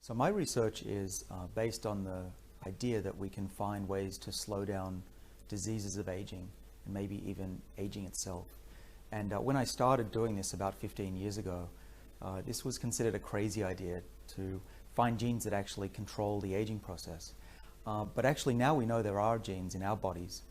So my research is based on the idea that we can find ways to slow down diseases of aging and maybe even aging itself. And when I started doing this about 15 years ago, this was considered a crazy idea to find genes that actually control the aging process. But actually now we know there are genes in our bodies.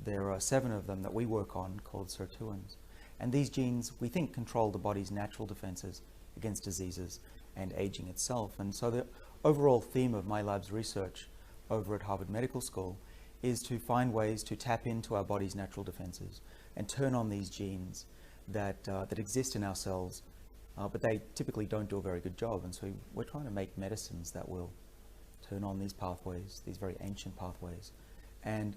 There are 7 of them that we work on called sirtuins. And these genes, we think, control the body's natural defenses against diseases and aging itself. And so the overall theme of my lab's research over at Harvard Medical School is to find ways to tap into our body's natural defenses and turn on these genes that exist in our cells, but they typically don't do a very good job. And so we're trying to make medicines that will turn on these pathways, these very ancient pathways, and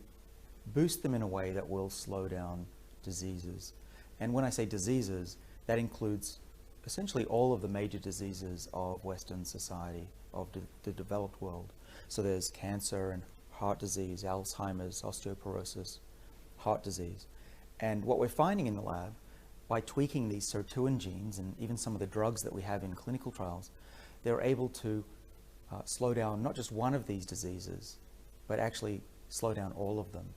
boost them in a way that will slow down diseases. And when I say diseases, that includes essentially all of the major diseases of Western society, of the developed world. So there's cancer and heart disease, Alzheimer's, osteoporosis, heart disease. And what we're finding in the lab, by tweaking these sirtuin genes and even some of the drugs that we have in clinical trials, they're able to slow down not just one of these diseases, but actually slow down all of them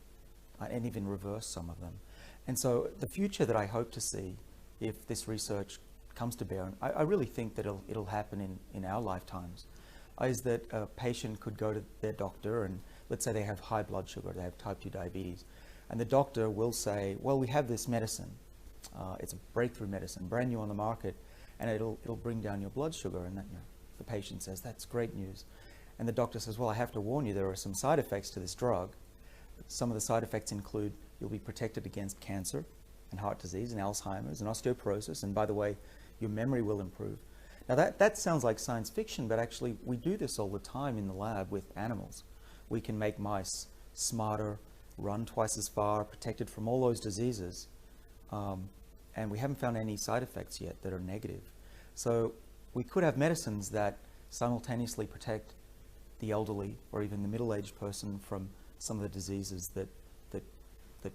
and even reverse some of them. And so the future that I hope to see, if this research comes to bear, and I really think that it'll happen in our lifetimes, is that a patient could go to their doctor and let's say they have high blood sugar, they have type 2 diabetes, and the doctor will say, well, we have this medicine. It's a breakthrough medicine, brand new on the market, and it'll bring down your blood sugar. And the patient says, that's great news. And the doctor says, well, I have to warn you, there are some side effects to this drug. Some of the side effects include you'll be protected against cancer and heart disease and Alzheimer's and osteoporosis, and by the way, your memory will improve. Now that sounds like science fiction, but actually we do this all the time in the lab with animals. We can make mice smarter, run twice as far, protected from all those diseases, and we haven't found any side effects yet that are negative. So we could have medicines that simultaneously protect the elderly or even the middle-aged person from some of the diseases that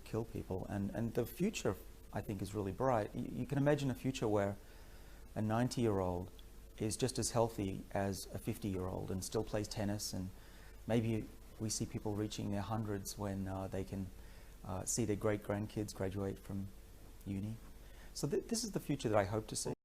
kill people. And the future, I think, is really bright. You can imagine a future where a 90-year-old is just as healthy as a 50-year-old and still plays tennis, and maybe we see people reaching their hundreds when they can see their great-grandkids graduate from uni. So this is the future that I hope to see.